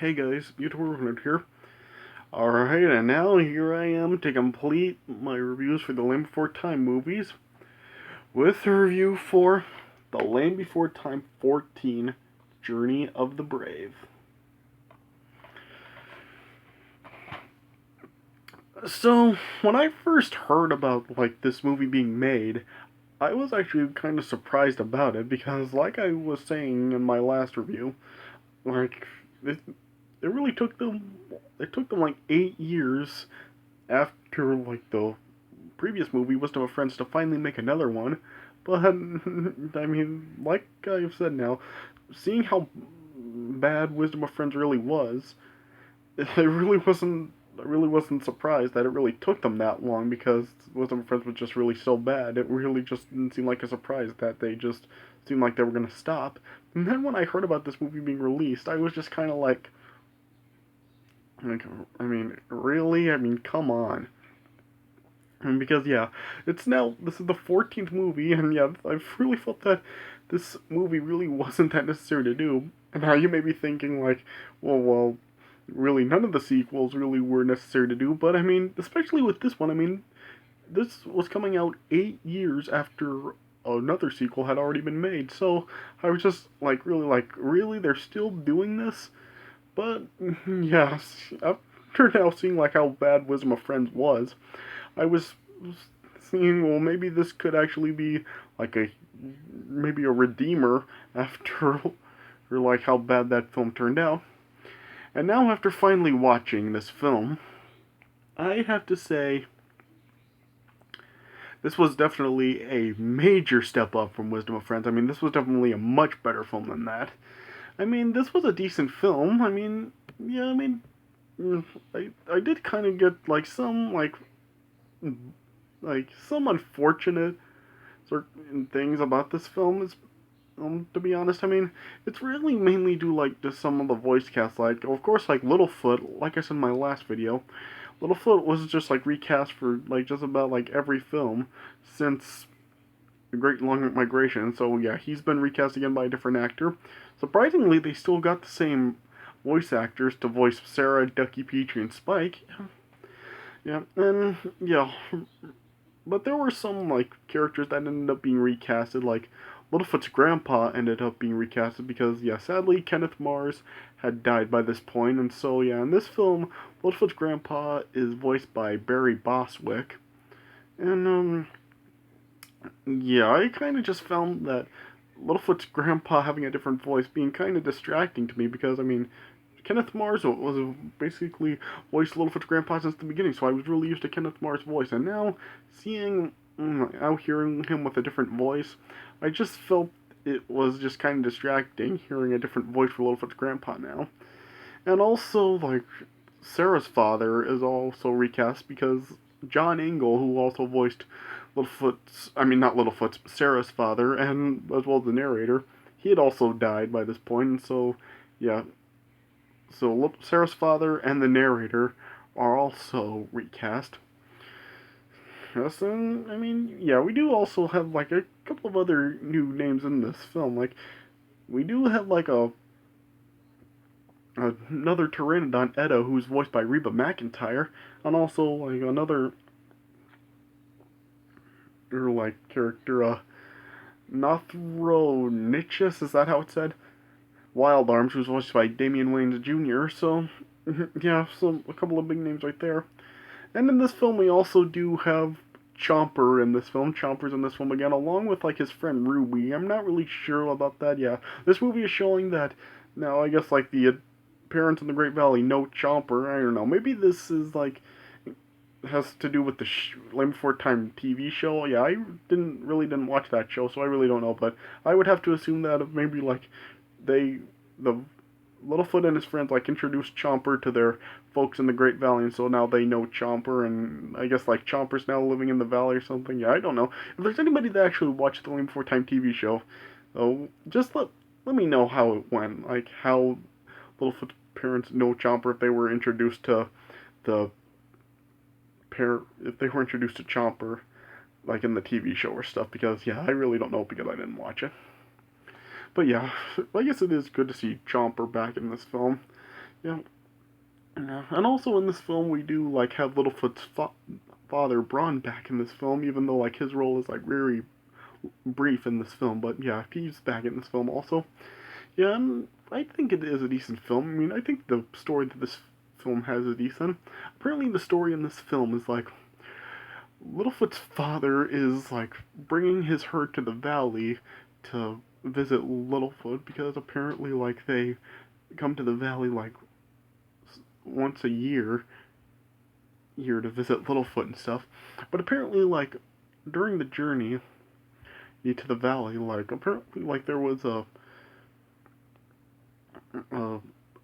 Hey guys, Beautiful Runner here. Alright, and now here I am to complete my reviews for the Land Before Time movies with a review for The Land Before Time 14 Journey of the Brave. So, when I first heard about this movie being made, I was actually kind of surprised about it because like I was saying in my last review, like it, it really took them like 8 years after the previous movie, Wisdom of Friends, to finally make another one. But I mean, like I've said now, seeing how bad Wisdom of Friends really was, I really wasn't surprised that it really took them that long because Wisdom of Friends was just really so bad. It really just didn't seem like a surprise that they just seemed like they were gonna stop. And then when I heard about this movie being released, I was just kind of like, I mean, really? I mean, come on. And because yeah, this is the 14th movie, and yeah, I've really felt that this movie really wasn't that necessary to do. And now you may be thinking like, well, really none of the sequels really were necessary to do. But I mean, especially with this one, I mean, this was coming out 8 years after another sequel had already been made. So I was just really, they're still doing this? But yeah, after now seeing like how bad Wisdom of Friends was, I was seeing, well, maybe this could actually be like maybe a redeemer after or like how bad that film turned out. And now after finally watching this film, I have to say this was definitely a major step up from Wisdom of Friends. I mean, this was definitely a much better film than that. I mean, this was a decent film. I mean, yeah, I mean, I did kind of get some unfortunate certain things about this film. Is to be honest, I mean, it's really mainly due to some of the voice cast. Like, of course, like Littlefoot, like I said in my last video, Littlefoot was just recast for just about every film since The Great Long Migration. So yeah, he's been recast again by a different actor. Surprisingly, they still got the same voice actors to voice Sarah, Ducky, Petrie, and Spike. Yeah, and yeah, but there were some characters that ended up being recasted, like Littlefoot's grandpa ended up being recasted because yeah, sadly Kenneth Mars had died by this point, and so yeah, in this film, Littlefoot's grandpa is voiced by Barry Bostwick, and yeah, I kind of just found that Littlefoot's grandpa having a different voice being kind of distracting to me because I mean Kenneth Mars was basically voiced Littlefoot's grandpa since the beginning, so I was really used to Kenneth Mars' voice. And now, out hearing him with a different voice, I just felt it was just kind of distracting hearing a different voice for Littlefoot's grandpa now. And also, Sarah's father is also recast because John Engel, who also voiced not Littlefoot's, Sarah's father, and as well as the narrator, he had also died by this point, and so, yeah, so Sarah's father and the narrator are also recast. Yes, and I mean, yeah, we do also have a couple of other new names in this film. Like we do have another Pteranodon, Edda, who's voiced by Reba McEntire, and also another character, Nothronichus, is that how it's said? Wild Arms, who's voiced by Damian Wayans Jr. So yeah, so a couple of big names right there. And in this film, we also do have Chomper in this film. Chomper's in this film again, along with his friend Ruby. I'm not really sure about that. Yeah, this movie is showing that now. I guess the parents in the Great Valley know Chomper. I don't know. Maybe this is has to do with the Land Before Time TV show. Yeah, I didn't watch that show, so I really don't know. But I would have to assume that maybe they the Littlefoot and his friends introduced Chomper to their folks in the Great Valley, and so now they know Chomper, and I guess Chomper's now living in the valley or something. Yeah, I don't know. If there's anybody that actually watched the Land Before Time TV show, just let me know how it went. Like how Littlefoot's parents know Chomper, if they were introduced to the if they were introduced to Chomper in the TV show or stuff. Because yeah, I really don't know because I didn't watch it. But yeah, I guess it is good to see Chomper back in this film. Yeah. And also in this film, we do like have Littlefoot's father Braun back in this film, even though like his role is like very brief in this film. But yeah, he's back in this film also. Yeah, and I think it is a decent film. I mean, I think the story that this film has is decent. Apparently, the story in this film is like Littlefoot's father is like bringing his herd to the valley to visit Littlefoot because apparently like they come to the valley like once a year to visit Littlefoot and stuff. But apparently like during the journey to the valley, like apparently like there was a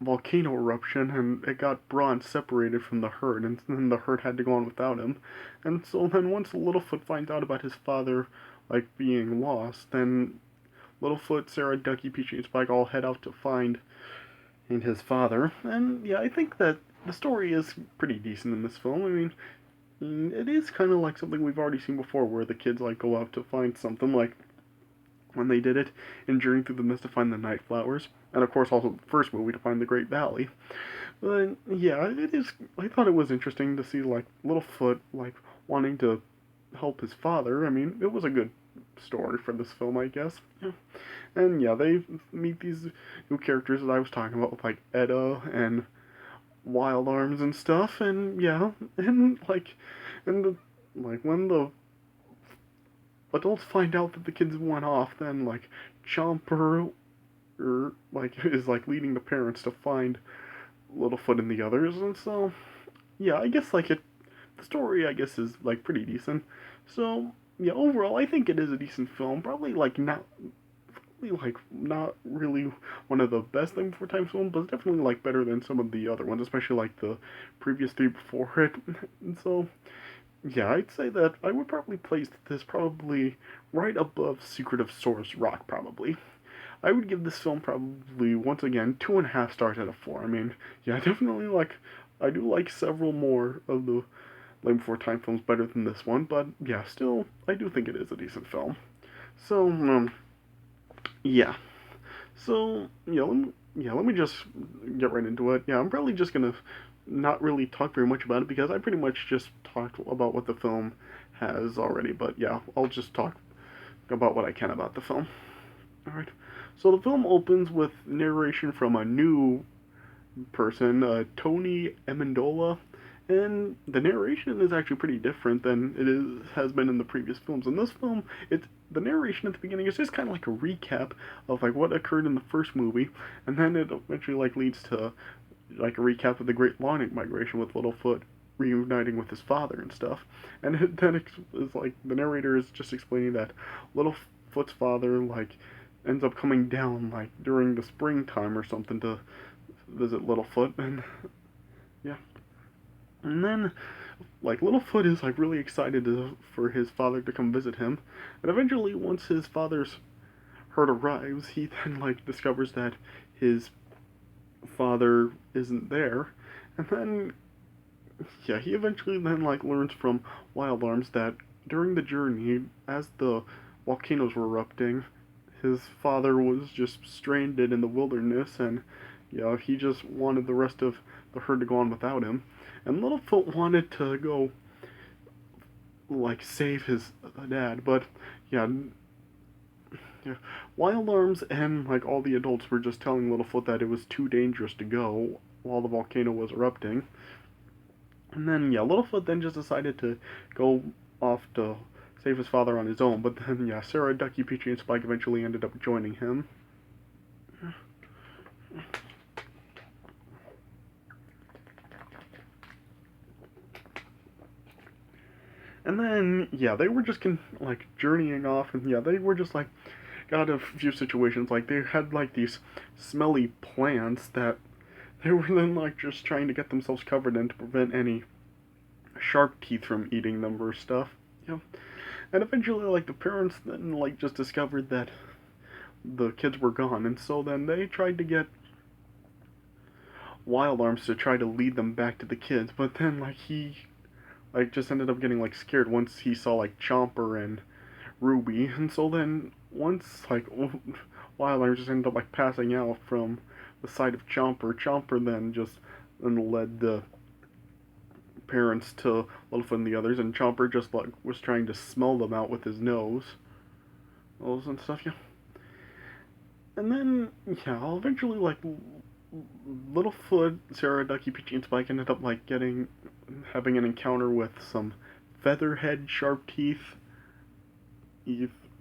volcano eruption and it got Braun separated from the herd, and then the herd had to go on without him. And so then once Littlefoot finds out about his father like being lost, then Littlefoot, Sarah, Ducky, Peachy, and Spike all head out to find his father. And yeah, I think that the story is pretty decent in this film. I mean, it is kind of like something we've already seen before, where the kids like go out to find something, like when they did it in Journey Through the Mist to find the Night Flowers, and of course also the first movie to find the Great Valley. But yeah, it is. I thought it was interesting to see like Littlefoot like wanting to help his father. I mean, it was a good story for this film, I guess. Yeah. And yeah, they meet these new characters that I was talking about, like Edda and Wild Arms and stuff. And yeah, and like, and the, like when the adults find out that the kids went off, then like Chomper like is like leading the parents to find Littlefoot and the others, and so yeah, I guess like the story I guess is like pretty decent. So yeah, overall I think it is a decent film. Probably like not really one of the best Thing Before Time films, but definitely like better than some of the other ones, especially like the previous three before it. And so yeah, I'd say that I would probably place this probably right above Secret of Source Rock, probably. I would give this film probably, once again, 2.5 stars out of 4. I mean, yeah, definitely like, I do like several more of the Land Before Time films better than this one, but yeah, still, I do think it is a decent film. So, yeah. So, let me just get right into it. Yeah, I'm probably just gonna not really talk very much about it because I pretty much just talked about what the film has already. But yeah, I'll just talk about what I can about the film. All right. So the film opens with narration from a new person, Tony Amendola, and the narration is actually pretty different than has been in the previous films. In this film, it's the narration at the beginning is just kind of like a recap of like what occurred in the first movie, and then it eventually like leads to like a recap of the Great Lawning Migration with Littlefoot reuniting with his father and stuff. And then it is like the narrator is just explaining that Littlefoot's father like ends up coming down like during the springtime or something to visit Littlefoot, and yeah, and then like Littlefoot is like really excited for his father to come visit him, and eventually once his father's herd arrives, he then like discovers that his father isn't there, and then yeah, he eventually then like learns from Wild Arms that during the journey, as the volcanoes were erupting, his father was just stranded in the wilderness, and he just wanted the rest of the herd to go on without him. And Littlefoot wanted to go like save his dad, but yeah, yeah, Wild Arms and like all the adults were just telling Littlefoot that it was too dangerous to go while the volcano was erupting. And then Littlefoot then just decided to go off to save his father on his own. But then Sarah, Ducky, Peachy, and Spike eventually ended up joining him. And then they were just like journeying off, and they were just like got a few situations like they had like these smelly plants that they were then like just trying to get themselves covered in to prevent any shark teeth from eating them or stuff. And eventually like the parents then like just discovered that the kids were gone, and so then they tried to get Wild Arms to try to lead them back to the kids, but then like he like just ended up getting like scared once he saw like Chomper and Ruby, and so then once like Wild Arms just ended up like passing out from the side of Chomper. Chomper then just led the parents to Littlefoot and the others, and Chomper just like was trying to smell them out with his nose and stuff. Yeah, and then yeah, eventually like Littlefoot, Sarah, Ducky, Peachy, and Spike ended up like having an encounter with some featherhead sharp teeth,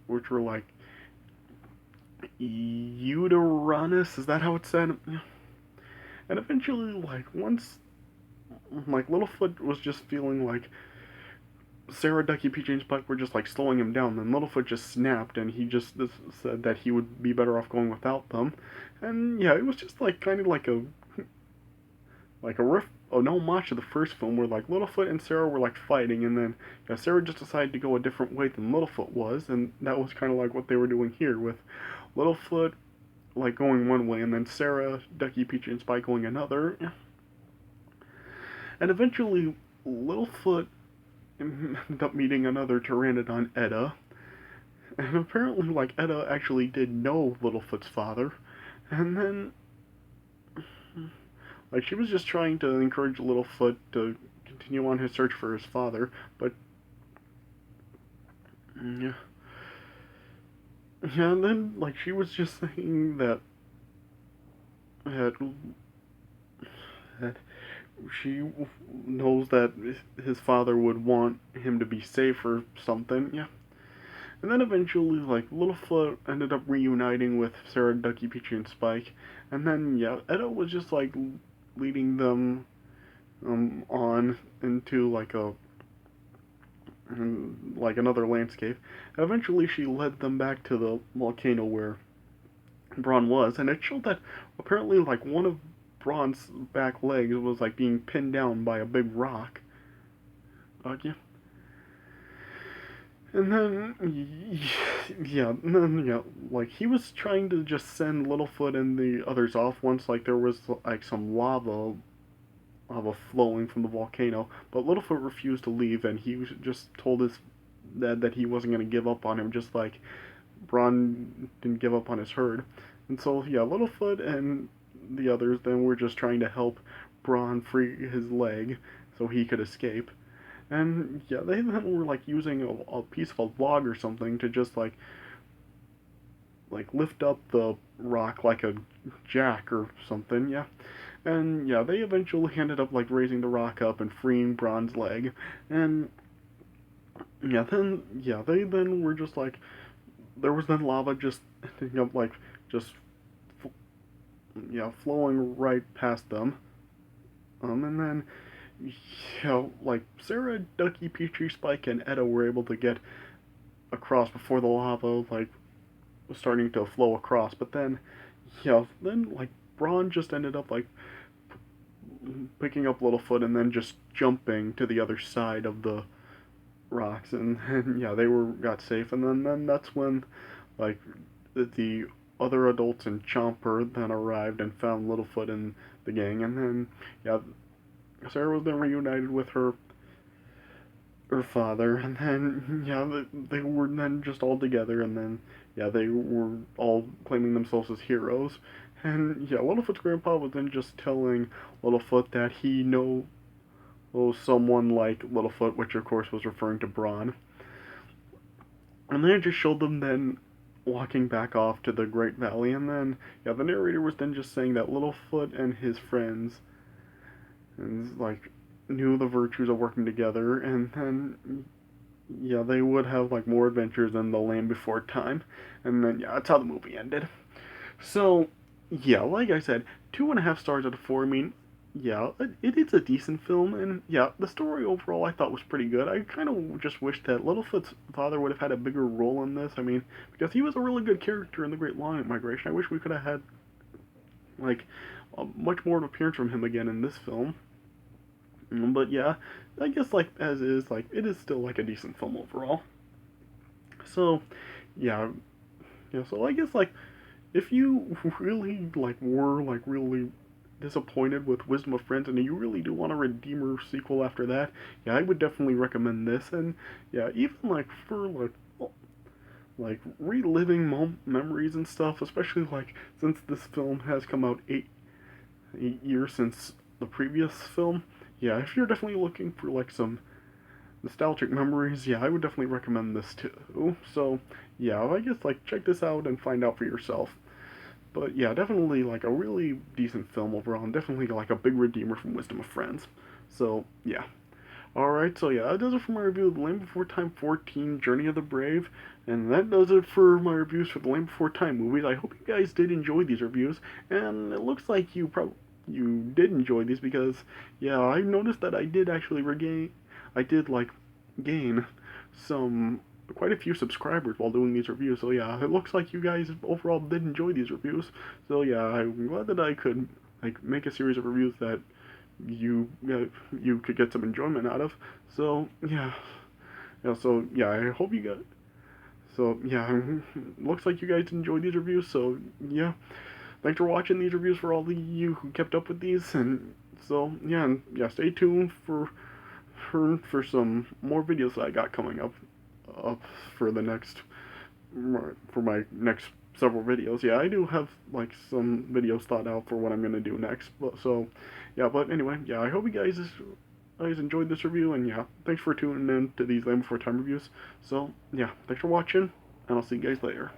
which were like Uranus. Is that how it's said? Yeah. And eventually, like once, like Littlefoot was just feeling like Sarah, Ducky, Peachy, and Spike were just like slowing him down. Then Littlefoot just snapped, and he just said that he would be better off going without them. And yeah, it was just like kind of like a riff, an homage to the first film where like Littlefoot and Sarah were like fighting, and then yeah, Sarah just decided to go a different way than Littlefoot was, and that was kind of like what they were doing here with Littlefoot like going one way, and then Sarah, Ducky, Peachy, and Spike going another. And eventually, Littlefoot ended up meeting another pteranodon, Edda. And apparently, like, Edda actually did know Littlefoot's father. And then, like, she was just trying to encourage Littlefoot to continue on his search for his father, but, yeah. Yeah, and then, like, she was just saying that, that she knows that his father would want him to be safe or something, yeah. And then eventually, like, Littlefoot ended up reuniting with Sarah, Ducky, Peachy, and Spike. And then, yeah, Edda was just, like, leading them on into, like another landscape. And eventually, she led them back to the volcano where Braun was. And it showed that apparently, like, one of Braun's back legs was, like, being pinned down by a big rock. Yeah. And then, yeah, like, he was trying to just send Littlefoot and the others off once, like, there was, like, some lava flowing from the volcano, but Littlefoot refused to leave, and he just told his dad that he wasn't going to give up on him, just like Braun didn't give up on his herd. And so, yeah, Littlefoot and the others then were just trying to help Braun free his leg so he could escape. And yeah, they then were like using a piece of a log or something to just like lift up the rock like a jack or something, yeah. And yeah, they eventually ended up like raising the rock up and freeing Braun's leg. And they then were just like there was then lava just ending up like just flowing right past them. And then like Sarah, Ducky, Peachy, Spike, and Edda were able to get across before the lava like was starting to flow across. But then, then like Braun just ended up like picking up Littlefoot and then just jumping to the other side of the rocks, and they got safe. And then that's when like the other adults and Chomper then arrived and found Littlefoot and the gang, and then Sarah was then reunited with her father, and then they were then just all together, and then they were all claiming themselves as heroes. And Littlefoot's grandpa was then just telling Littlefoot that he knows someone like Littlefoot, which of course was referring to Braun. And then it just showed them then walking back off to the Great Valley, and then the narrator was then just saying that Littlefoot and his friends and like knew the virtues of working together, and then they would have like more adventures in the Land Before Time, and then that's how the movie ended. So like I said, 2.5 stars out of 4. I mean, it is a decent film, and the story overall I thought was pretty good. I kind of just wish that Littlefoot's father would have had a bigger role in this. I mean, because he was a really good character in The Great Lion Migration. I wish we could have had like much more of an appearance from him again in this film. But I guess like as is, like it is still like a decent film overall. So so I guess like if you really like were like really disappointed with Wisdom of Friends and you really do want a Redeemer sequel after that, I would definitely recommend this. And even like for like reliving memories and stuff, especially like since this film has come out 8 years since the previous film. Yeah, if you're definitely looking for like some nostalgic memories, yeah, I would definitely recommend this too. So yeah, I guess like check this out and find out for yourself. But yeah, definitely like a really decent film overall, and definitely like a big redeemer from Wisdom of Friends. So yeah. Alright, so yeah, that does it for my review of The Land Before Time 14, Journey of the Brave, and that does it for my reviews for The Land Before Time movies. I hope you guys did enjoy these reviews, and it looks like you did enjoy these because, yeah, I noticed that I did actually I did like gain some quite a few subscribers while doing these reviews. So yeah, it looks like you guys overall did enjoy these reviews. So yeah, I'm glad that I could like make a series of reviews that you could get some enjoyment out of. So yeah, So yeah, I hope you got. So yeah, looks like you guys enjoyed these reviews. So yeah, thanks for watching these reviews for all of you who kept up with these. And so yeah, stay tuned for some more videos that I got coming up for the next for my next several videos. Yeah, I do have like some videos thought out for what I'm gonna do next. But so yeah, but anyway, yeah, I hope you guys enjoyed this review, and yeah, thanks for tuning in to these Land Before Time reviews. So yeah, thanks for watching, and I'll see you guys later.